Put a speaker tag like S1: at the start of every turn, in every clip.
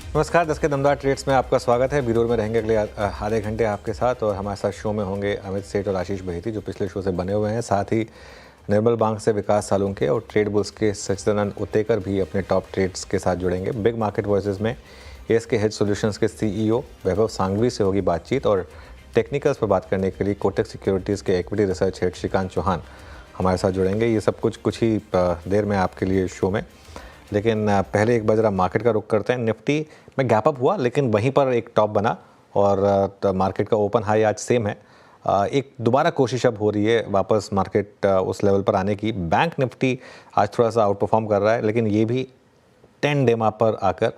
S1: नमस्कार, 10 के दमदार ट्रेड्स में आपका स्वागत है। ब्यूरो में रहेंगे अगले आधे घंटे आपके साथ, और हमारे साथ शो में होंगे अमित सेठ और आशीष बहेती, जो पिछले शो से बने हुए हैं। साथ ही निर्मल बांग से विकास सालुंके और ट्रेड बुल्स के सचिदानंद उतेकर भी अपने टॉप ट्रेड्स के साथ जुड़ेंगे। बिग मार्केट वर्सेस में एएसके हेज सॉल्यूशंस के सीईओ वैभव सांघवी से होगी बातचीत, और टेक्निकल्स पर बात करने के लिए कोटक सिक्योरिटीज़ के equity research head Shrikant Chauhan हमारे साथ जुड़ेंगे। ये सब कुछ ही देर में आपके लिए शो में, लेकिन पहले एक बार ज़रा मार्केट का रुख करते हैं। निफ्टी में गैप अप हुआ, लेकिन वहीं पर एक टॉप बना, और मार्केट का ओपन हाई आज सेम है। एक दोबारा कोशिश अब हो रही है वापस मार्केट उस लेवल पर आने की। बैंक निफ्टी आज थोड़ा सा आउट परफॉर्म कर रहा है, लेकिन ये भी 10 डे माप पर आकर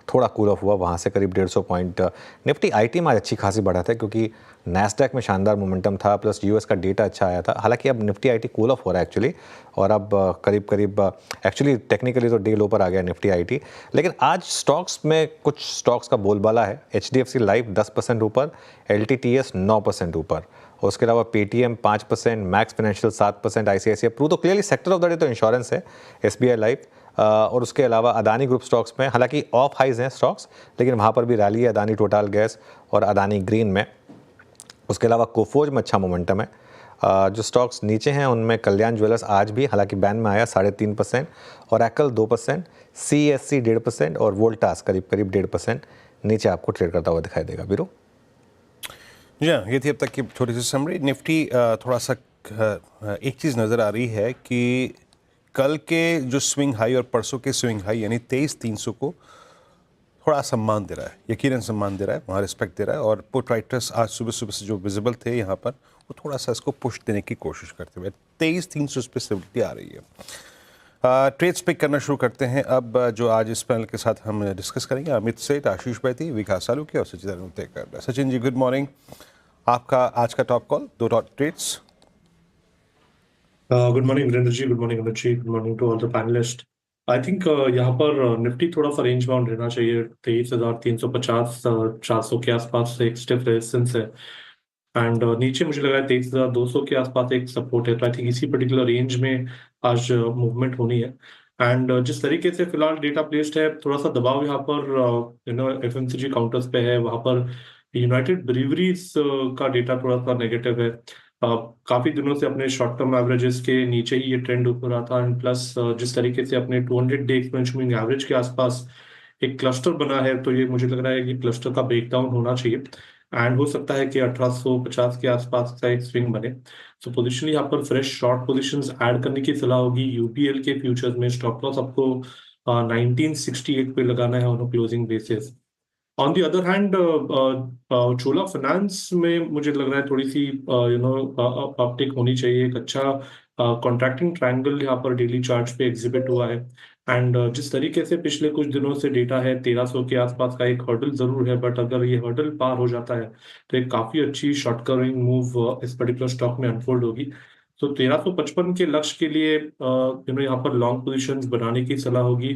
S1: थोड़ा कूल ऑफ हुआ, वहाँ से करीब 150 पॉइंट। निफ्टी आईटी में आज अच्छी खासी बढ़ा था, क्योंकि नैस्डैक में शानदार मोमेंटम था, प्लस यूएस का डेटा अच्छा आया था। हालांकि अब निफ्टी आईटी कूल ऑफ हो रहा है एक्चुअली, और अब करीब एक्चुअली टेक्निकली तो डे लो पर आ गया निफ्टी आईटी। लेकिन आज स्टॉक्स में कुछ स्टॉक्स का बोलबाला है। एचडीएफसी लाइफ 10% ऊपर, एलटीटीएस 9% ऊपर, और उसके अलावा Paytm 5%, Max Financial 7%, ICICI Pru. तो clearly sector of the day तो इंश्योरेंस है, एसबीआई लाइफ। और उसके अलावा अदानी ग्रुप स्टॉक्स में हालांकि ऑफ हाइज हैं स्टॉक्स, लेकिन वहाँ पर भी रैली है। अदानी टोटल गैस और अदानी ग्रीन में। उसके अलावा कोफोज में अच्छा मोमेंटम है। जो स्टॉक्स नीचे हैं उनमें कल्याण ज्वेलर्स आज भी हालांकि बैन में आया 3.5%, और एप्पल 2%, सीएससी 1.5% और वोल्टास करीब 1.5% नीचे आपको ट्रेड करता हुआ दिखाई देगा। बीरो
S2: जी हाँ, ये थी अब तक की छोटी सी समरी। निफ्टी थोड़ा सा एक चीज़ नज़र आ रही है कि कल के जो स्विंग हाई और परसों के स्विंग हाई यानी 23,300 को थोड़ा सम्मान दे रहा है, यकीनन सम्मान दे रहा है, वहाँ रिस्पेक्ट दे रहा है। और पुट राइटर्स आज सुबह सुबह से जो विजिबल थे यहाँ पर, वो थोड़ा सा इसको पुश देने की कोशिश करते हुए 23,300 पे स्टेबिलिटी आ रही है। ट्रेड्स पिक करना शुरू करते हैं अब। जो आज इस पैनल के साथ हम डिस्कस करेंगे, अमित सेठ, आशीष बहेती, विकास सालुंके और सचिदानंद उतेकर। Sachin ji, good morning. आपका आज का top call, 2 trades.
S3: Good morning Virendra ji, good morning Amit ji, good morning to all the panelist. I think यहाँ पर निफ्टी थोड़ा सा रेंज बाउंड रहना चाहिए। 23,350 400 के आसपास एक स्टिफ रेजिस्टेंस है, एंड नीचे मुझे लगा है 23,200 के आसपास एक सपोर्ट है। तो आई थिंक इसी पर्टिकुलर रेंज में आज मूवमेंट होनी है। एंड जिस तरीके से फिलहाल डेटा प्लेस्ड है, थोड़ा सा दबाव यहाँ पर एफएमसीजी काउंटर्स पे है। वहां पर यूनाइटेड ब्रीवरीज का डेटा थोड़ा सा नेगेटिव है। काफी दिनों से अपने शॉर्ट टर्म एवरेजेस के नीचे ही ये ट्रेंड ऊपर रहा था, एंड प्लस जिस तरीके से अपने 200 डे एक्सपोनेंशियल मूविंग एवरेज के आसपास एक क्लस्टर बना है, तो ये मुझे लग रहा है कि क्लस्टर का ब्रेकडाउन होना चाहिए, एंड हो सकता है कि 1850 के आसपास का एक स्विंग बने। तो पोजिशन यहाँ पर फ्रेश शॉर्ट पोजिशंस ऐड करने की सलाह होगी। यूपीएल के फ्यूचर्स में स्टॉप लॉस आपको 1968 पे लगाना है on closing basis. On the other hand Chola finance में मुझे लग रहा है थोड़ी सी अपटिक होनी चाहिए। एक अच्छा कॉन्ट्रैक्टिंग ट्रायंगल यहाँ पर डेली चार्ट पे एग्जिबिट हुआ है, एंड जिस तरीके से पिछले कुछ दिनों से डेटा है, 1300 के आसपास का एक हर्डल जरूर है, बट अगर ये हर्डल पार हो जाता है तो एक काफी अच्छी शॉर्ट कवरिंग मूव इस पर्टिकुलर स्टॉक में अनफोल्ड होगी। तो 1355 के लक्ष्य के लिए यहाँ पर लॉन्ग पोजीशंस बनाने की सलाह होगी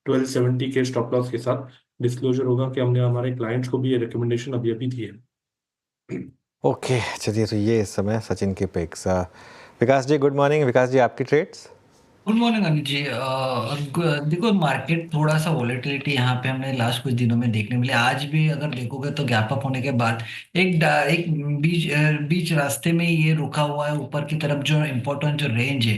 S3: 1270 के स्टॉप लॉस के साथ। डिस्क्लोजर होगा कि हमने हमारे क्लाइंट्स को भी ये रिकमेंडेशन अभी अभी दी है।
S1: ओके, चलिए, तो ये इस समय सचिन के पिक्स। विकास जी, गुड मॉर्निंग। विकास जी, आपकी trades.
S4: Good morning Anil ji. देखो, मार्केट थोड़ा सा वॉलेटिलिटी यहाँ पे हमने लास्ट कुछ दिनों में देखने मिले। आज भी अगर देखोगे तो गैप अप होने के बाद एक बीच रास्ते में ये रुका हुआ है। ऊपर की तरफ जो इम्पोर्टेंट जो रेंज है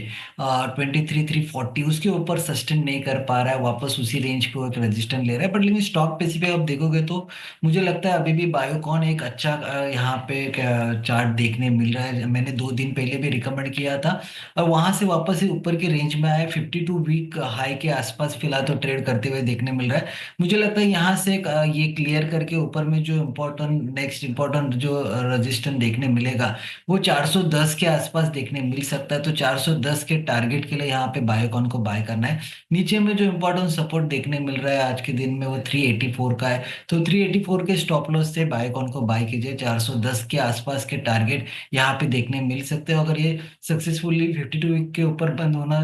S4: 23,340, उसके ऊपर सस्टेन नहीं कर पा रहा है, वापस उसी रेंज को एक रेजिस्टेंस ले रहा है। बट लेकिन स्टॉक पे आप देखोगे तो मुझे लगता है अभी भी बायोकॉन एक अच्छा यहाँ पे चार्ट देखने मिल रहा है। मैंने 2 दिन पहले भी रिकमेंड किया था, और वहां से वापस से ऊपर के रेंज में आए। 52 वीक हाई के आसपास फिलहाल तो ट्रेड करते हुए देखने मिल रहा है। मुझे लगता है यहाँ से ये क्लियर करके ऊपर में जो नेक्स्ट इम्पोर्टेंट जो रेजिस्टेंस देखने मिलेगा वो 410 के आसपास देखने मिल सकता है। तो 410 के टारगेट के लिए यहाँ पे बायोकॉन को बाय करना है। नीचे में जो इम्पोर्टेंट सपोर्ट देखने मिल रहा है आज के दिन में वो 384 का है। तो 384 के स्टॉप लॉस से बायोकॉन को बाय कीजिए। 410 के आसपास के टारगेट यहाँ पे देखने मिल सकते हैं। अगर ये सक्सेसफुली 52 वीक के ऊपर बंद होना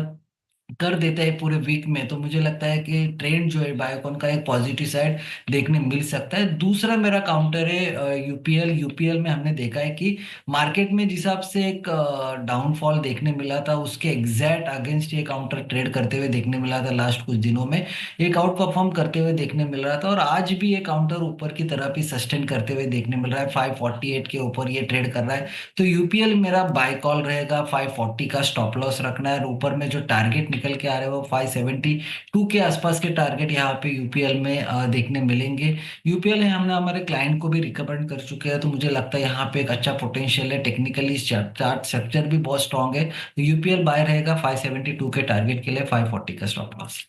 S4: कर देता है पूरे वीक में, तो मुझे लगता है कि ट्रेंड जो है बायोकॉन का एक पॉजिटिव साइड देखने मिल सकता है। दूसरा मेरा काउंटर है यूपीएल। यूपीएल में हमने देखा है कि मार्केट में जिस हिसाब से एक डाउनफॉल देखने मिला था, उसके एग्जैक्ट अगेंस्ट ये काउंटर ट्रेड करते हुए देखने मिला था लास्ट कुछ दिनों में। एक आउट परफॉर्म करते हुए देखने मिल रहा था, और आज भी ये काउंटर ऊपर की तरफ ही सस्टेन करते हुए देखने मिल रहा है। 548 के ऊपर ये ट्रेड कर रहा है। तो यूपीएल मेरा बाय कॉल रहेगा। 540 का स्टॉप लॉस रखना है, और ऊपर में जो टारगेट निकल के आ रहे हैं वो 572 के आसपास के टारगेट यहाँ पे यूपीएल में देखने मिलेंगे। यूपीएल है, हमने हमारे क्लाइंट को भी रिकमेंड कर चुके हैं, तो मुझे लगता है यहाँ पे एक अच्छा पोटेंशियल है। टेक्निकली चार्ट स्ट्रक्चर भी बहुत स्ट्रांग है, तो यूपीएल बाय रहेगा 572 के टारगेट के लिए, 540 का स्टॉप लॉस।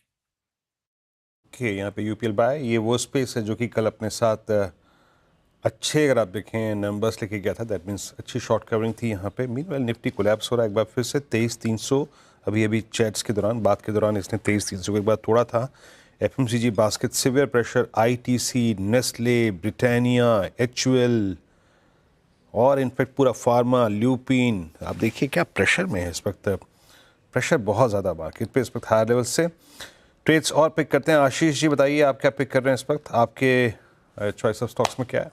S2: कि यहाँ पे यूपीएल बाय, ये वो स्पेस है जो कि कल अपने साथ अच्छे, अगर आप देखें नंबर्स लेके गया था, दैट मीन्स अच्छी शॉर्ट कवरिंग थी यहाँ पे। मीनवाइल निफ्टी कोलैप्स हो रहा है एक बार फिर से 23,300। अभी चैट्स के दौरान, बात के दौरान इसने 23,300 को एक बार तोड़ा था। FMCG basket severe pressure, ITC, Nestle, Britannia, HUL और इनफैक्ट पूरा फार्मा, ल्यूपिन, आप देखिए क्या प्रेशर में है इस वक्त। प्रेशर बहुत ज़्यादा मार्केट पे इस वक्त हायर लेवल से। ट्रेड्स और पिक करते हैं। आशीष जी बताइए, आप क्या पिक कर रहे हैं इस वक्त? आपके चॉइस ऑफ स्टॉक्स में क्या है?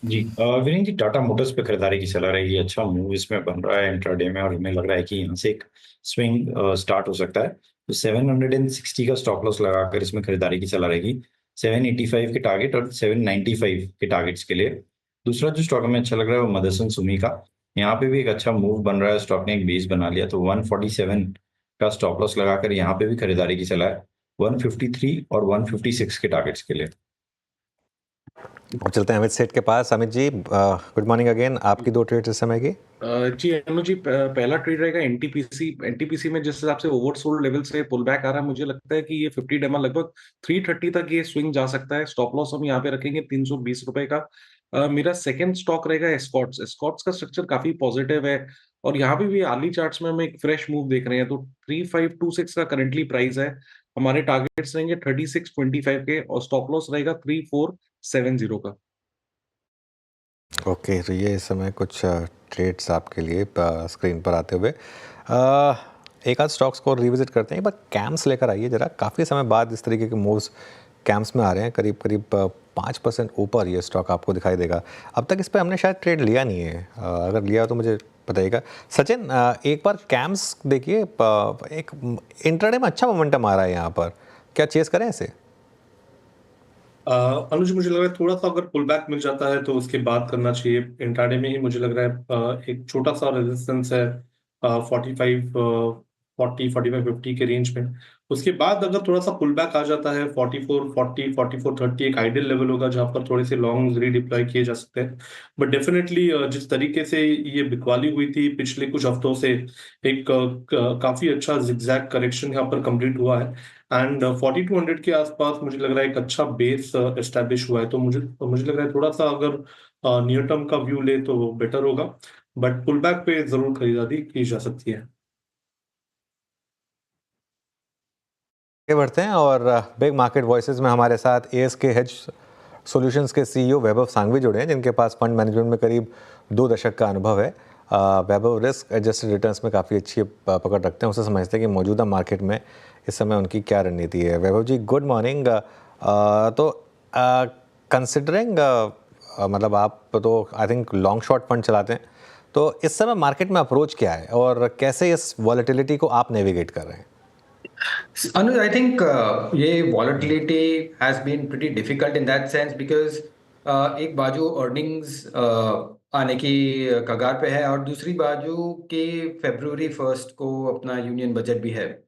S5: जी विनीत जी, टाटा मोटर्स पे खरीदारी की सलाह रहेगी। अच्छा मूव इसमें बन रहा है इंट्राडे में, और हमें लग रहा है कि यहाँ से एक स्विंग स्टार्ट हो सकता है। तो 760 का स्टॉप लॉस लगाकर इसमें खरीदारी की सलाह रहेगी। 785 के टारगेट और 795 के टारगेट्स के लिए। दूसरा जो स्टॉक हमें अच्छा लग रहा है वो मदरसन सुमी का। यहाँ पे भी एक अच्छा मूव बन रहा है, स्टॉक ने एक बेस बना लिया, तो 147 का स्टॉप लॉस लगाकर यहाँ पे भी खरीदारी की सलाह है। 153 और 156 के टारगेट्स के लिए।
S1: अब चलते हैं अमित सेठ के पास। Amit ji, good morning again. आपकी दो ट्रेड्स इस समय की?
S6: जी अनुज जी, पहला ट्रेड रहेगा एनटीपीसी। एनटीपीसी में जिस हिसाब से ओवरसोल्ड लेवल से पुल बैक आ रहा है, मुझे लगता है कि ये 50 डेमा लगभग 330 तक ये स्विंग जा सकता है। स्टॉप लॉस हम यहाँ पे रखेंगे 320 रुपए का। मेरा सेकंड स्टॉक रहेगा एस्कॉर्ट्स। एस्कॉर्ट्स का स्ट्रक्चर काफी पॉजिटिव है, और यहाँ पे भी अर्ली चार्ट्स में हम एक फ्रेश मूव देख रहे हैं। तो 3526 का करंटली प्राइस है। हमारे टारगेट्स रहेंगे 3625 के, और स्टॉप लॉस रहेगा 3470 का।
S1: ओके, तो ये इस समय कुछ ट्रेड्स आपके लिए स्क्रीन पर आते हुए। एक आध स्टॉक्स को रिविजिट करते हैं। एक बार कैम्स लेकर आइए ज़रा। काफ़ी समय बाद इस तरीके के मूव्स कैम्स में आ रहे हैं। करीब करीब 5% ऊपर ये स्टॉक आपको दिखाई देगा। अब तक इस पर हमने शायद ट्रेड लिया नहीं है, अगर लिया तो मुझे बताइएगा। सचिन, एक बार कैम्स देखिए, एक इंट्राडे में अच्छा मोमेंटम आ रहा है यहाँ पर, क्या चेस करें इसे?
S3: अनुज, मुझे लग रहा है थोड़ा सा अगर पुल बैक मिल जाता है तो उसके बाद करना चाहिए। इंट्राडे में ही मुझे लग रहा है एक छोटा सा रेजिस्टेंस है 45 के रेंज में। उसके बाद अगर थोड़ा सा पुल बैक आ जाता है 44 एक आइडियल लेवल होगा जहां पर थोड़े से लॉन्ग रीडिप्लॉय किए जा सकते हैं। बट डेफिनेटली जिस तरीके से ये बिकवाली हुई थी पिछले कुछ हफ्तों से, एक काफी अच्छा जिगजैग करेक्शन यहाँ पर कंप्लीट हुआ है। एंड 4200 के आसपास मुझे लग रहा है एक अच्छा बेस एस्टेब्लिश हुआ है। तो मुझे लग रहा है थोड़ा सा अगर नियर टर्म का व्यू ले तो बेटर होगा, बट पुल बैक पे जरूर खरीदारी की जा सकती है।
S1: आगे बढ़ते हैं और बिग मार्केट वॉइसेस में हमारे साथ एएसके हेज सॉल्यूशंस के सीईओ वैभव सांघवी जुड़े हैं, जिनके पास फंड मैनेजमेंट में करीब 2 दशक का अनुभव है। वैभव रिस्क एडजस्टेड रिटर्न्स में काफ़ी अच्छी पकड़ रखते हैं। उसे समझते हैं कि मौजूदा मार्केट में इस समय उनकी क्या रणनीति है। वैभव जी, गुड मॉर्निंग। तो कंसिडरिंग मतलब आप तो I think long short fund चलाते हैं, तो इस समय मार्केट में अप्रोच क्या है और कैसे इस वॉलेटिलिटी को आप नेविगेट कर रहे हैं?
S7: Anuj, I think ये volatility has been pretty difficult in that sense because एक बाजू earnings आने की कगार पे है, और दूसरी बाजू के February 1 को अपना यूनियन बजट भी है।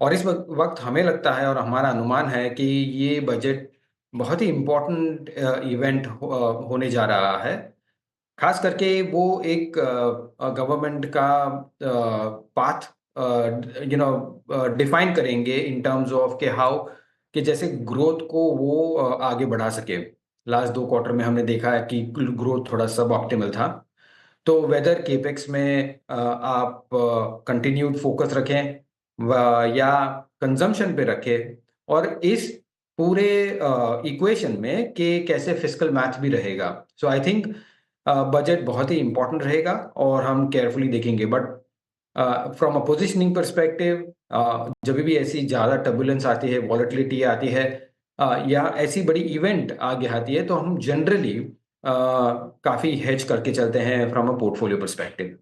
S7: और इस वक्त हमें लगता है और हमारा अनुमान है कि ये बजट बहुत ही इम्पोर्टेंट इवेंट होने जा रहा है। खास करके वो एक गवर्नमेंट का पाथ डिफाइन करेंगे इन टर्म्स ऑफ के हाउ कि जैसे ग्रोथ को वो आगे बढ़ा सके। लास्ट 2 क्वार्टर में हमने देखा है कि ग्रोथ थोड़ा सब ऑप्टिमल था। तो वेदर केपेक्स में आप कंटिन्यूड फोकस रखें या कंजम्पशन पे रखें, और इस पूरे इक्वेशन में कि कैसे फिस्कल मैथ भी रहेगा। सो आई थिंक बजट बहुत ही इंपॉर्टेंट रहेगा और हम केयरफुली देखेंगे। But from a positioning perspective जब भी ऐसी ज़्यादा टर्बुलेंस आती है, वॉलेटिलिटी आती है, या ऐसी बड़ी इवेंट आगे आती है, तो हम जनरली काफ़ी हेज करके चलते हैं from a portfolio perspective.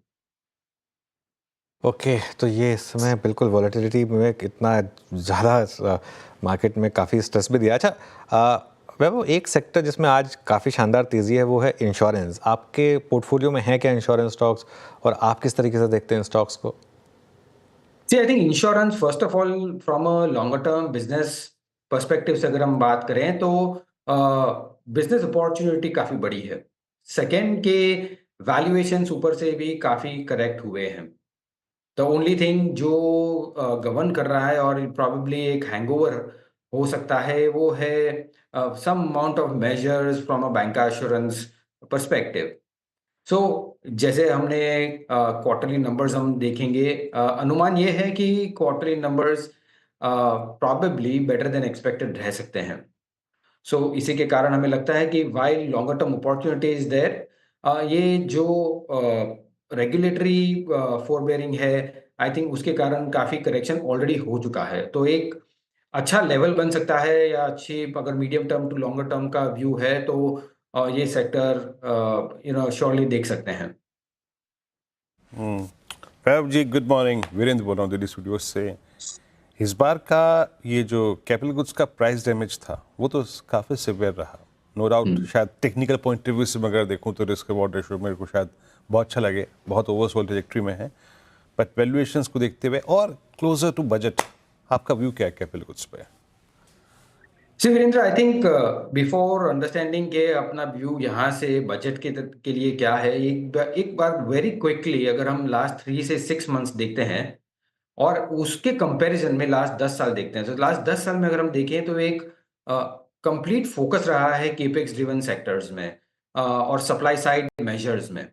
S1: Okay, तो ये इस समय बिल्कुल वॉलेटिलिटी में इतना ज़्यादा मार्केट में काफ़ी स्ट्रेस भी दिया। अच्छा, वैभव, एक सेक्टर जिसमें आज काफ़ी शानदार तेज़ी है वो है इंश्योरेंस। आपके पोर्टफोलियो में है क्या इंश्योरेंस स्टॉक्स, और आप किस तरीके से देखते हैं स्टॉक्स को?
S7: See, I think insurance, first of all, from a longer term business perspective से अगर हम बात करें तो बिजनेस अपॉर्चुनिटी काफ़ी बड़ी है। सेकंड के वैल्यूएशंस ऊपर से भी काफ़ी करेक्ट हुए हैं। द ओनली थिंग जो गवर्न कर रहा है और प्रॉबेबली एक हैंगओवर हो सकता है वो है some amount of measures from a bank assurance perspective. So जैसे हमने क्वार्टरली नंबर्स हम देखेंगे, अनुमान ये है कि quarterly numbers probably better than expected रह सकते हैं। सो इसी के कारण हमें लगता है कि while longer term opportunity is there, ये जो रेगुलेटरी फोरबेयरिंग है, आई थिंक उसके कारण काफ़ी करेक्शन ऑलरेडी हो चुका है। तो एक अच्छा लेवल बन सकता है, या अच्छी अगर medium term to longer term का व्यू है तो ये सेक्टर श्योरली देख सकते हैं।
S2: Vaibhav ji, good morning. वीरेंद्र बोल रहा हूँ दिल्ली स्टूडियो से। इस बार का ये जो कैपिटल गुड्स का प्राइस डैमेज था वो तो काफ़ी सिवियर रहा, नो डाउट। शायद टेक्निकल पॉइंट ऑफ व्यू से अगर देखूँ तो रिस्क रिवॉर्ड रेशियो मेरे को शायद बहुत अच्छा लगे, बहुत ओवरसोल्ड ट्रैजेक्टरी में है। बट वैल्यूएशंस को देखते हुए और क्लोजर टू बजट, आपका व्यू क्या है कैपिटल गुड्स पे?
S7: See Virendra, I think before understanding के अपना व्यू यहाँ से बजट के लिए क्या है, एक बार वेरी क्विकली अगर हम लास्ट 3 से 6 मंथ्स देखते हैं और उसके कंपैरिजन में लास्ट 10 साल देखते हैं, तो लास्ट 10 साल में अगर हम देखें तो एक कंप्लीट फोकस रहा है केपेक्स ड्रिवन सेक्टर्स में और सप्लाई साइड मेजर्स में।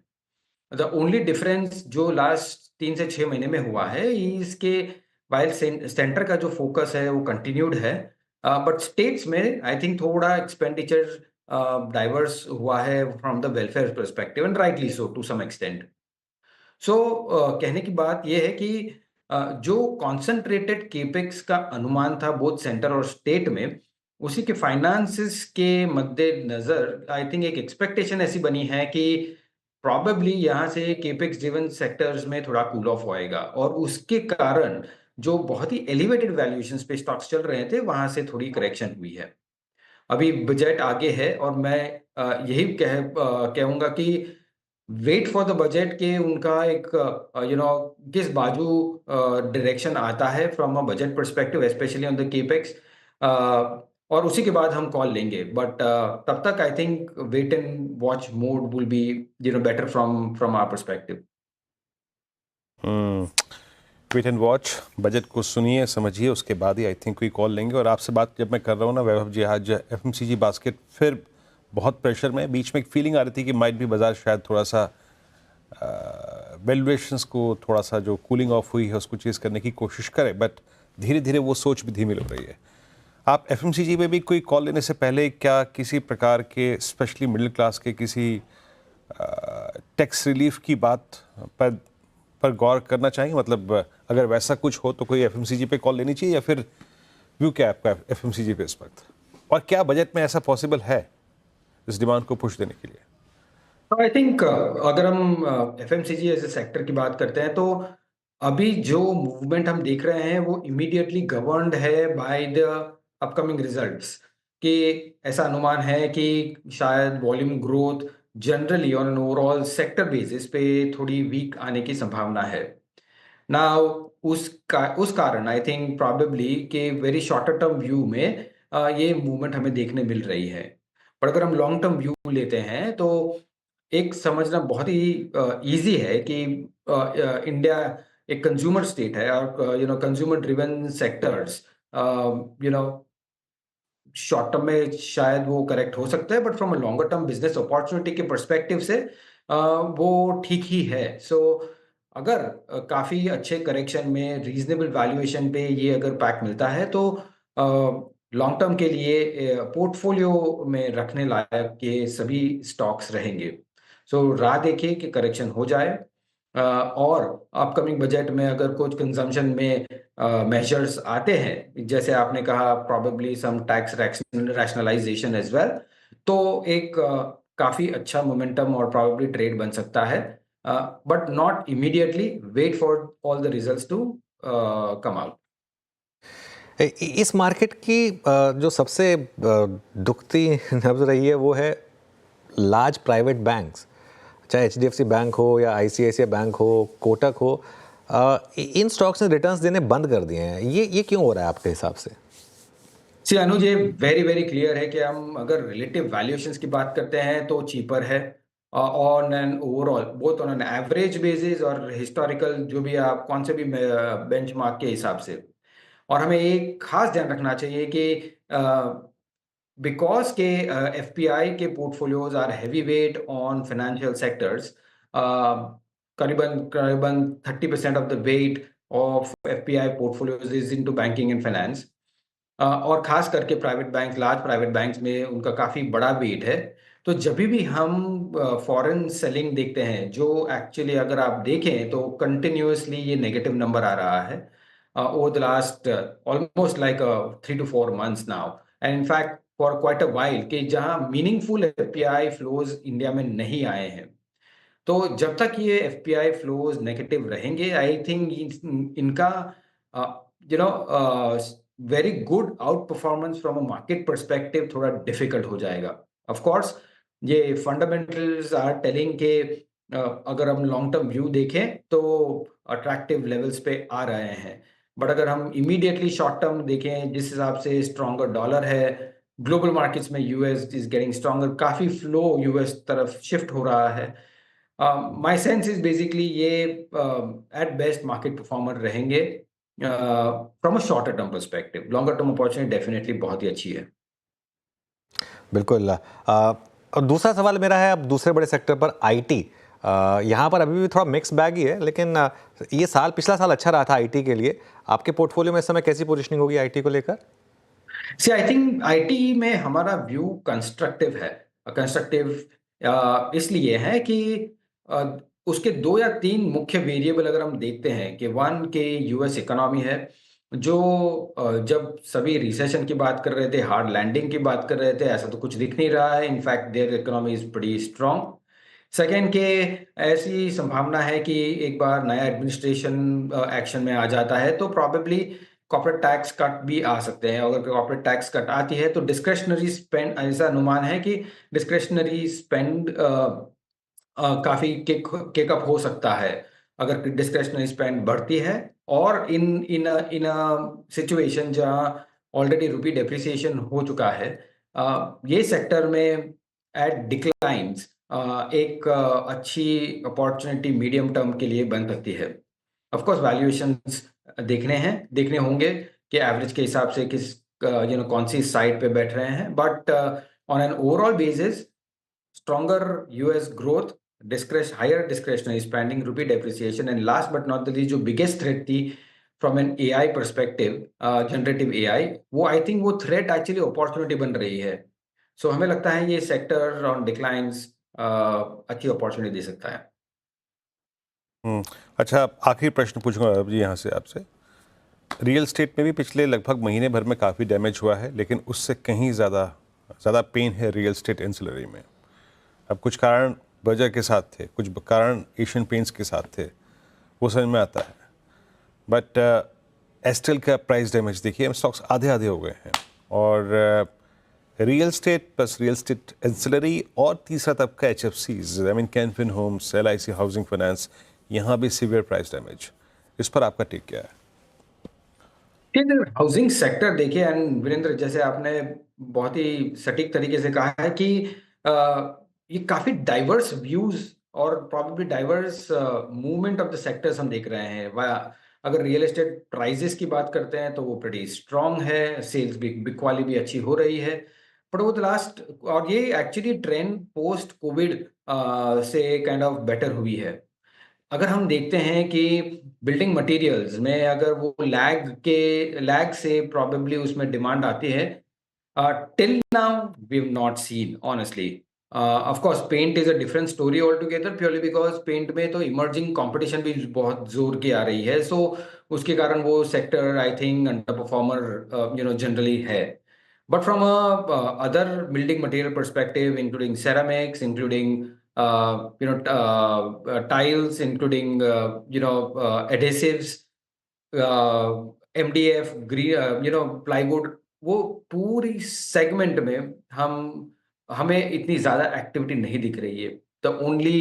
S7: द ओनली डिफरेंस जो लास्ट 3 से 6 महीने में हुआ है इसके, वाइल सेंटर का जो फोकस है वो कंटिन्यूड है, बट स्टेट्स में आई थिंक थोड़ा एक्सपेंडिचर डाइवर्स हुआ है from the welfare perspective, and rightly so to some extent. So कहने की बात यह है कि जो कॉन्सेंट्रेटेड केपेक्स का अनुमान था बोथ सेंटर और स्टेट में, उसी के फाइनेंसेस के मद्देनजर आई थिंक एक एक्सपेक्टेशन ऐसी बनी है कि प्रॉबेबली यहाँ से केपेक्स ड्रिवन सेक्टर्स में थोड़ा कूल ऑफ होएगा, और उसके कारण जो बहुत ही एलिवेटेड वैल्यूएशंस पे स्टॉक्स चल रहे थे वहां से थोड़ी करेक्शन हुई है। अभी बजट आगे है और मैं यही कहूंगा कि वेट फॉर द बजट के उनका एक किस बाजू डायरेक्शन आता है from a budget perspective, specially on the capex, और उसी के बाद हम कॉल लेंगे। बट तब तक I think wait and watch mode will be better from our perspective.
S2: Wait and watch, budget को सुनिए समझिए, उसके बाद ही आई थिंक कोई कॉल लेंगे। और आपसे बात जब मैं कर रहा हूँ ना वैभव जी, आज एफएमसीजी बास्केट फिर बहुत प्रेशर में। बीच में एक फीलिंग आ रही थी कि माइट भी बाजार शायद थोड़ा सा वैल्यूएशंस को थोड़ा सा जो कूलिंग ऑफ हुई है उसको चेज करने की कोशिश करे, बट धीरे धीरे वो सोच भी धीमी लग रही है। आप एफएमसीजी में भी कोई कॉल लेने से पहले क्या किसी प्रकार के स्पेशली मिडिल क्लास के किसी टैक्स रिलीफ की बात पर गौर करना चाहिए? मतलब अगर वैसा कुछ हो तो कोई एफएमसीजी पे कॉल लेनी चाहिए, या फिर व्यू क्या है आपका एफएमसीजी पे इस वक्त? और क्या बजट में ऐसा पॉसिबल है इस डिमांड को पुश देने के लिए?
S7: तो आई थिंक अगर हम एफएमसीजी एज ए सेक्टर की बात करते हैं तो अभी जो मूवमेंट हम देख रहे हैं वो इमीडिएटली गवर्नड है बाय द अपकमिंग रिजल्ट्स, कि ऐसा अनुमान है कि शायद volume growth generally on an overall sector basis पे थोड़ी वीक आने की संभावना है। नाउ उस कारण आई थिंक प्रॉबेबली के वेरी शॉर्टर टर्म व्यू में ये मूवमेंट हमें देखने मिल रही है। पर अगर हम लॉन्ग टर्म व्यू लेते हैं तो एक समझना बहुत ही इजी है कि इंडिया एक कंज्यूमर स्टेट है, और consumer driven sectors short term में शायद वो करेक्ट हो सकता है, but from a longer term business opportunity के पर्सपेक्टिव से वो ठीक ही है। सो अगर काफ़ी अच्छे करेक्शन में रीजनेबल वैल्यूएशन पे ये अगर पैक मिलता है तो लॉन्ग टर्म के लिए पोर्टफोलियो में रखने लायक ये सभी स्टॉक्स रहेंगे। सो राह देखिए कि करेक्शन हो जाए, और अपकमिंग बजट में अगर कुछ कंजम्पशन में मेजर्स आते हैं, जैसे आपने कहा probably some tax rationalisation as well, तो एक काफ़ी अच्छा मोमेंटम और प्रोबेबली ट्रेड बन सकता है, but not immediately, wait for all the results to come out.
S1: इस मार्केट की जो सबसे दुखती नब्ज रही है वो है लार्ज प्राइवेट बैंक्स, चाहे एचडीएफसी बैंक हो या आईसीआईसीआई बैंक हो, कोटक हो, इन स्टॉक्स ने रिटर्न्स देने बंद कर दिए हैं। ये क्यों हो रहा है आपके हिसाब से?
S7: सी अनुज, ये वेरी वेरी क्लियर है कि हम अगर रिलेटिव वैल्यूएशंस की बात करते हैं तो चीपर है on an overall, both on an average basis और हिस्टोरिकल, जो भी आप कौन से भी बेंचमार्क के हिसाब से। और हमें एक खास ध्यान रखना चाहिए कि बिकॉज के एफपीआई के portfolios are heavy weight on financial sectors, करीबन करीबन 30% of the weight of FPI portfolios is into banking and finance, और खास करके private bank, large private banks में उनका काफ़ी बड़ा वेट है। तो जब भी हम फॉरेन सेलिंग देखते हैं, जो एक्चुअली अगर आप देखें तो कंटिन्यूअसली ये नेगेटिव नंबर आ रहा है over the last almost like 3 to 4 months now, and in fact for quite a while, कि जहां मीनिंगफुल एफपीआई फ्लोज इंडिया में नहीं आए हैं। तो जब तक ये एफपीआई फ्लोज नेगेटिव रहेंगे, आई थिंक इनका very good out performance from a market perspective थोड़ा डिफिकल्ट हो जाएगा। ऑफ कोर्स ये फंडामेंटल्स आर टेलिंग के अगर हम लॉन्ग टर्म व्यू देखें तो अट्रैक्टिव लेवल्स पे आ रहे हैं, बट अगर हम इमीडिएटली शॉर्ट टर्म देखें, जिस हिसाब से स्ट्रॉन्गर डॉलर है, ग्लोबल मार्केट्स में यूएस इज गेटिंग स्ट्रॉन्गर, काफी फ्लो यूएस तरफ शिफ्ट हो रहा है। माय सेंस इज बेसिकली ये एट बेस्ट मार्केट परफॉर्मर रहेंगे from a shorter term perspective. Longer term opportunity definitely बहुत ही अच्छी है।
S1: बिल्कुल। और दूसरा सवाल मेरा है अब दूसरे बड़े सेक्टर पर, आईटी। यहाँ पर अभी भी थोड़ा मिक्स बैग ही है, लेकिन ये साल, पिछला साल अच्छा रहा था आईटी के लिए। आपके पोर्टफोलियो में इस समय कैसी पोजीशनिंग होगी आईटी को लेकर?
S7: सी आई थिंक आईटी में हमारा व्यू कंस्ट्रक्टिव है। कंस्ट्रक्टिव इसलिए है कि उसके 2 या 3 मुख्य वेरिएबल अगर हम देखते हैं कि वन के यूएस इकोनॉमी है, जो जब सभी रिसेशन की बात कर रहे थे, हार्ड लैंडिंग की बात कर रहे थे, ऐसा तो कुछ दिख नहीं रहा है। In fact there economy is pretty strong. Second के ऐसी संभावना है कि एक बार नया एडमिनिस्ट्रेशन एक्शन में आ जाता है तो प्रॉबेबली कॉर्पोरेट टैक्स कट भी आ सकते हैं। अगर कॉर्पोरेट टैक्स कट आती है तो डिस्क्रेशनरी स्पेंड, ऐसा अनुमान है कि डिस्क्रेशनरी स्पेंड काफ़ी किक अप हो सकता है अगर डिस्क्रेशनरी स्पेंड बढ़ती है। और इन इन इन सिचुएशन जहाँ ऑलरेडी रुपी डेप्रिसिएशन हो चुका है, ये सेक्टर में एट डिक्लाइंस एक अच्छी अपॉर्चुनिटी मीडियम टर्म के लिए बन सकती है। ऑफ कोर्स वैल्यूएशंस देखने होंगे कि एवरेज के हिसाब से किस कौन सी साइड पे बैठ रहे हैं, but on an overall basis stronger US growth, higher discretionary spending, rupee depreciation, and last but not the least, जो biggest threat थी from an AI perspective, generative AI, वो I think वो threat actually opportunity बन रही है। So हमें लगता है ये sector on declines अच्छी opportunity दे सकता है।
S2: अच्छा, आखिरी प्रश्न पूछूंगा जी यहाँ से आपसे। रियल स्टेट में भी पिछले लगभग महीने भर में काफ़ी डैमेज हुआ है, लेकिन उससे कहीं ज़्यादा पेन है रियल स्टेट एंसिलरी में। अब कुछ कारण वजह के साथ थे, कुछ कारण एशियन पेंट्स के साथ थे, वो समझ में आता है, बट एस्टेल का प्राइस डैमेज देखिए, स्टॉक्स आधे आधे हो गए हैं। और real estate plus real estate ancillary और तीसरा तबका एचएफसीज, I mean Canfin Homes, LIC Housing Finance, यहाँ भी सीवियर प्राइस डैमेज। इस पर आपका टेक क्या है?
S7: हाउसिंग सेक्टर देखिए, एंड वीरेंद्र, जैसे आपने बहुत ही सटीक तरीके से कहा है कि ये काफी डाइवर्स व्यूज और probably diverse movement of the sectors हम देख रहे हैं। अगर रियल एस्टेट प्राइजेस की बात करते हैं तो वो प्रीटी स्ट्रांग है, सेल्स भी बिकवाली भी अच्छी हो रही है, बट वो द लास्ट, और ये एक्चुअली ट्रेंड पोस्ट कोविड से काइंड ऑफ बेटर हुई है। अगर हम देखते हैं कि बिल्डिंग मटेरियल्स में अगर वो लैग से प्रॉबेबली उसमें डिमांड आती है, till now we have not seen honestly of course paint is a different story all together, purely because paint में तो इमर्जिंग कंपटीशन भी बहुत जोर की आ रही है, सो उसके कारण वो sector I think under performer generally है. But from other building material perspective, including ceramics, including tiles, including adhesives, MDF, plywood, वो पूरी सेगमेंट में हमें इतनी ज्यादा एक्टिविटी नहीं दिख रही है. The only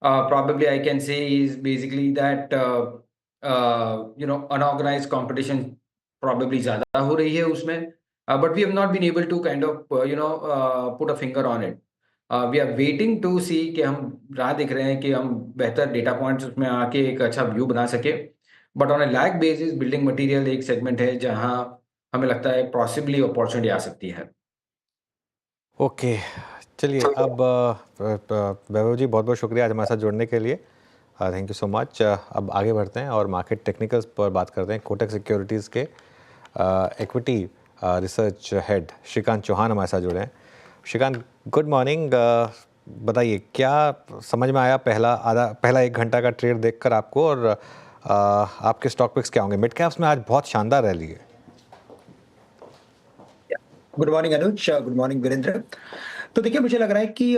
S7: probably I can say is basically that unorganized competition probably ज्यादा हो रही है उसमें. But we have not been able to kind of put a finger on it. We are waiting to see कि हम राह देख रहे हैं कि हम बेहतर डेटा पॉइंट्स उसमें आके एक अच्छा व्यू बना सके. But on A lag basis building material एक सेगमेंट है जहां हमें लगता है पॉसिबली अपॉर्चुनिटी आ सकती है.
S1: ओके, चलिए अब वैभव जी बहुत बहुत शुक्रिया आज हमारे साथ जुड़ने के लिए. Thank you so much. अब आगे बढ़ते हैं और मार्केट टेक्निकल्स पर बात करते हैं. कोटक सिक्योरिटीज़ के equity research head Shrikant Chauhan हमारे साथ जुड़े हैं. Shrikant, good morning. बताइए क्या समझ में आया पहला 1 घंटा का ट्रेड देखकर आपको, और आपके स्टॉक पिक्स क्या होंगे? मिड कैप्स में आज बहुत शानदार रैली है.
S8: गुड मॉर्निंग अनुज, गुड मॉर्निंग वीरेंद्र. तो देखिए, मुझे लग रहा है कि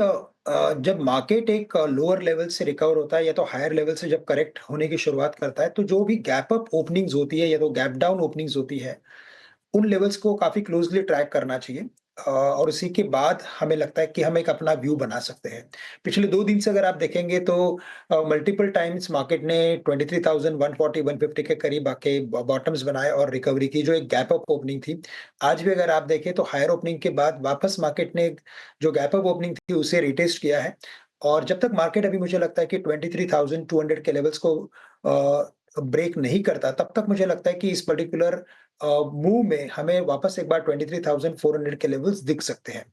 S8: जब मार्केट एक लोअर लेवल से रिकवर होता है या तो हायर लेवल से जब करेक्ट होने की शुरुआत करता है, तो जो भी गैप अप ओपनिंग्स होती है या तो गैप डाउन ओपनिंग्स होती है, उन लेवल्स को काफी क्लोजली ट्रैक करना चाहिए. और उसी के बाद हमें लगता है कि हम एक अपना व्यू बना सकते हैं. पिछले 2 दिन से अगर आप देखेंगे तो मल्टीपल टाइम्स मार्केट ने 23,140-150 के करीब आके बॉटम्स बनाए और रिकवरी की, जो एक गैप अप ओपनिंग थी. आज भी अगर आप देखें तो हायर ओपनिंग के बाद वापस मार्केट ने जो गैप अप ओपनिंग थी उसे रिटेस्ट किया है. और जब तक मार्केट अभी मुझे लगता है कि 23,200 के लेवल्स को ब्रेक नहीं करता, तब तक मुझे लगता है कि इस पर्टिकुलर मूव में हमें वापस एक बार 23,400 के लेवल्स दिख सकते हैं.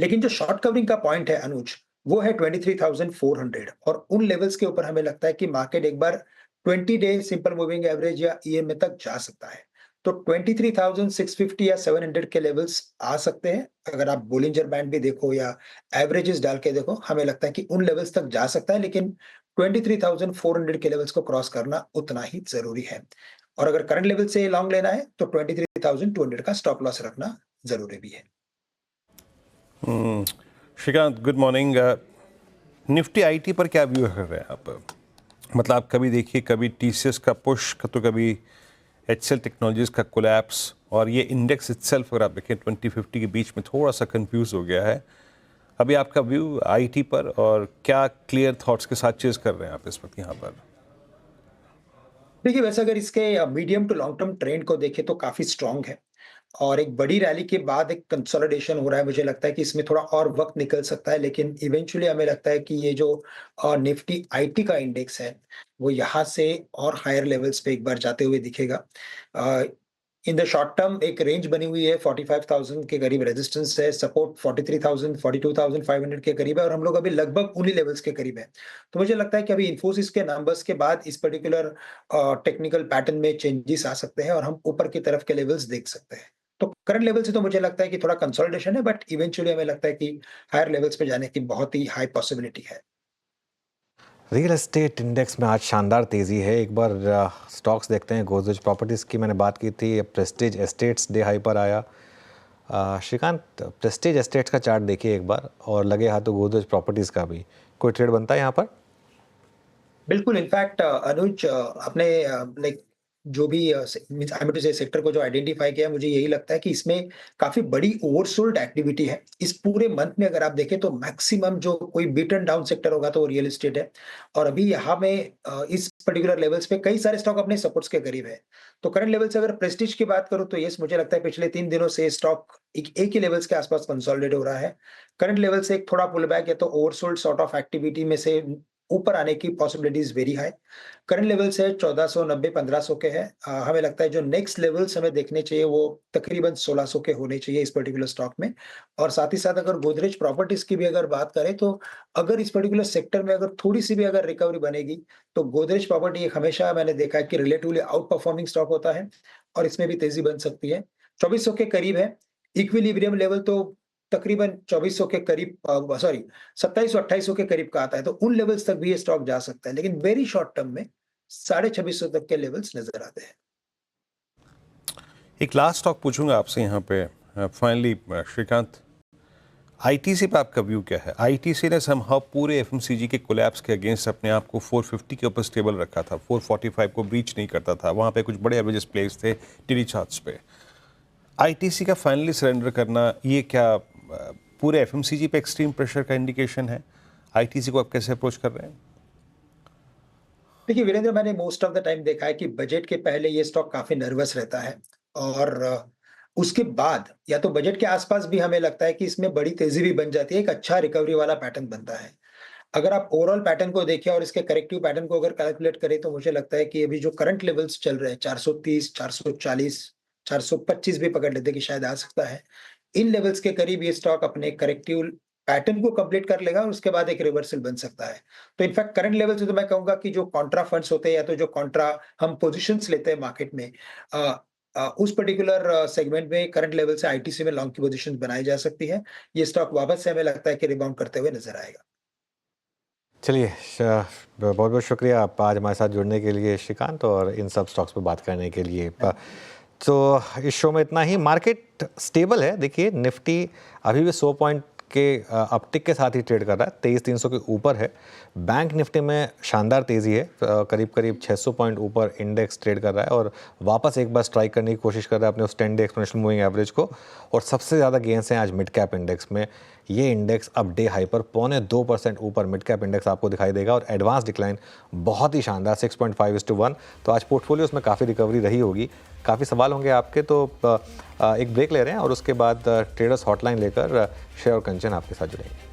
S8: लेकिन जो शॉर्ट कवरिंग का पॉइंट है अनुज, वो है 23,400, और उन लेवल्स के ऊपर हमें लगता है कि मार्केट एक बार 20 डे सिंपल मूविंग एवरेज या ईएमए तक जा सकता है. तो 23,650 या 700 के लेवल्स आ सकते हैं. अगर आप बोलिंजर बैंड भी देखो या एवरेजेस डाल के देखो, हमें लगता है कि उन लेवल्स तक जा सकता है, लेकिन 23,400 के लेवल्स को क्रॉस करना उतना ही जरूरी है. और अगर करंट लेवल से लॉन्ग लेना है तो 23,200 का स्टॉप लॉस रखना जरूरी भी है.
S2: Shrikant, good morning. Nifty IT पर क्या व्यू कर रहे हैं आप? मतलब आप कभी देखिए, कभी टीसीएस का पुश, तो कभी एचसीएल टेक्नोलॉजीज का कोलैप्स, और ये इंडेक्स इटसेल्फ अगर आप देखें 2050 के बीच में थोड़ा सा कंफ्यूज हो गया है. अभी आपका व्यू आईटी पर, और क्या क्लियर थॉट्स के साथ चेज कर रहे हैं आप इस वक्त यहाँ पर?
S8: देखिए, वैसे अगर इसके medium to long term trend को देखें तो काफी स्ट्रांग है, और एक बड़ी रैली के बाद एक कंसोलिडेशन हो रहा है. मुझे लगता है कि इसमें थोड़ा और वक्त निकल सकता है, लेकिन इवेंचुअली हमें लगता है कि ये जो निफ्टी आईटी का इंडेक्स है, वो यहाँ से और हायर लेवल्स पे एक बार जाते हुए दिखेगा. इन द शॉर्ट टर्म एक रेंज बनी हुई है, 45,000 के करीब रेजिस्टेंस है, सपोर्ट 43,000 42,500 के करीब है, और हम लोग अभी लगभग उन्हीं लेवल्स के करीब है. तो मुझे लगता है कि अभी इन्फोसिस के नंबर्स के बाद इस पर्टिकुलर टेक्निकल पैटर्न में चेंजेस आ सकते हैं और हम ऊपर की तरफ के लेवल्स देख सकते हैं. तो करंट लेवल से तो मुझे लगता है कि थोड़ा कंसोलिडेशन है, बट इवेंचुअली हमें लगता है कि हायर लेवल्स पे जाने की बहुत ही हाई पॉसिबिलिटी है.
S1: रियल एस्टेट इंडेक्स में आज शानदार तेज़ी है. एक बार स्टॉक्स देखते हैं. गोदरेज प्रॉपर्टीज़ की मैंने बात की थी, प्रेस्टीज एस्टेट्स डे हाई पर आया. श्रीकांत, प्रेस्टीज एस्टेट्स का चार्ट देखिए एक बार, और लगे हाथों गोदरेज प्रॉपर्टीज़ का भी. कोई ट्रेड बनता है यहाँ पर?
S8: बिल्कुल. इनफैक्ट अनुज, आपने लाइक जो भी मींस आई मीन टू से सेक्टर को जो आइडेंटिफाई किया, मुझे यही लगता है कि इसमें काफी बड़ी ओवरसोल्ड एक्टिविटी है. इस पूरे मंथ में अगर आप देखें तो मैक्सिमम जो कोई बीटन डाउन सेक्टर होगा तो वो रियल एस्टेट है, और अभी यहाँ में इस पर्टिकुलर लेवल्स पे कई सारे स्टॉक अपने सपोर्ट्स के करीब है. तो करंट लेवल से अगर प्रेस्टीज की बात करूं तो यस, मुझे लगता है पिछले 3 दिनों से स्टॉक एक ही लेवल्स के आसपास कंसोलिडेट हो रहा है. करंट लेवल से एक थोड़ा पुल बैक या तो ओवरसोल्ड सॉर्ट ऑफ एक्टिविटी में से ऊपर आने की possibilities very high. Current level से 1490-1500 के हैं. हमें लगता है जो नेक्स्ट लेवल्स हमें देखने चाहिए वो तकरीबन 1600 के होने चाहिए इस पर्टिकुलर स्टॉक में. और साथ ही साथ अगर गोदरेज प्रॉपर्टीज की भी अगर बात करें तो अगर इस पर्टिकुलर सेक्टर में अगर थोड़ी सी भी अगर रिकवरी बनेगी तो गोदरेज प्रॉपर्टी एक हमेशा मैंने देखा है कि रिलेटिवली आउट परफॉर्मिंग स्टॉक होता है, और इसमें भी तेजी बन सकती है. 2400 के करीब है. इक्विलिब्रियम लेवल तो तकरीबन 2400 के करीब, सॉरी 2700-2800 के करीब का आता है, तो उन लेवल्स तक भी ये स्टॉक जा सकता है, लेकिन वेरी शॉर्ट टर्म में 2650 तक के लेवल्स नजर आते हैं।
S2: एक लास्ट स्टॉक पूछूंगा आपसे यहाँ पे फाइनली श्रीकांत, आईटीसी पे आपका व्यू क्या है? आईटीसी ने समहाउ पूरे एफएमसीजी के कोलैप्स के अगेंस्ट अपने आप को 450 के ऊपर स्टेबल रखा था, 445 को ब्रीच नहीं करता था, वहाँ पे कुछ बड़े एवरेजेस प्लेस थे टीडी चार्ट्स पे। आईटीसी का फाइनली सरेंडर करना, ये क्या पूरे एफएमसीजी पे एक्सट्रीम प्रेशर का इंडिकेशन है? आईटीसी को आप कैसे अप्रोच कर रहे हैं?
S8: देखिए वीरेंद्र, मैंने मोस्ट ऑफ द टाइम देखा है कि बजट के पहले ये स्टॉक काफी नर्वस रहता है, और उसके बाद या तो बजट के आसपास भी हमें लगता है कि इसमें बड़ी तेजी भी बन जाती है, एक अच्छा रिकवरी वाला पैटर्न बनता है। अगर आप ओवरऑल पैटर्न को देखें और इसके करेक्टिव पैटर्न को अगर कैलकुलेट करें, तो मुझे लगता है कि अभी जो करंट लेवल्स चल रहे हैं 430, 440, 425 भी पकड़ लेते कि शायद आ सकता है, इन लेवल्स के करीब ये स्टॉक अपने करेक्टिव पैटर्न को कंप्लीट कर लेगा और उसके बाद एक रिवर्सल बन सकता है। तो इनफैक्ट करंट लेवल से तो मैं कहूंगा कि जो कॉन्ट्रा फंड्स होते हैं या तो जो कॉन्ट्रा हम पोजीशंस लेते हैं मार्केट में, उस पर्टिकुलर सेगमेंट में करंट लेवल से आईटीसी में लॉन्ग की पोजीशंस बनाई जा सकती है। ये स्टॉक वापस से हमें लगता है कि रिबाउंड करते हुए नजर आएगा।
S1: चलिए, बहुत बहुत शुक्रिया आप आज हमारे साथ जुड़ने के लिए श्रीकांत, और इन सब स्टॉक्स पर बात करने के लिए। तो इस शो में इतना ही। मार्केट स्टेबल है, देखिए निफ्टी अभी भी 100 पॉइंट के अपटिक के साथ ही ट्रेड कर रहा है, 23,300 के ऊपर है। बैंक निफ्टी में शानदार तेज़ी है, करीब करीब 600 पॉइंट ऊपर इंडेक्स ट्रेड कर रहा है और वापस एक बार स्ट्राइक करने की कोशिश कर रहा है अपने उस 10 डे एक्सपोनेंशियल मूविंग एवरेज को। और सबसे ज़्यादा गेंस हैं आज मिड कैप इंडेक्स में। ये इंडेक्स अब डे हाई पर 0.25% ऊपर मिड कैप इंडेक्स आपको दिखाई देगा, और एडवांस डिक्लाइन बहुत ही शानदार 6.5:1। तो आज पोर्टफोलियोज में काफ़ी रिकवरी रही होगी। काफ़ी सवाल होंगे आपके, तो एक ब्रेक ले रहे हैं और उसके बाद ट्रेडर्स हॉटलाइन लेकर शेयर और कंचन आपके साथ जुड़ेंगे।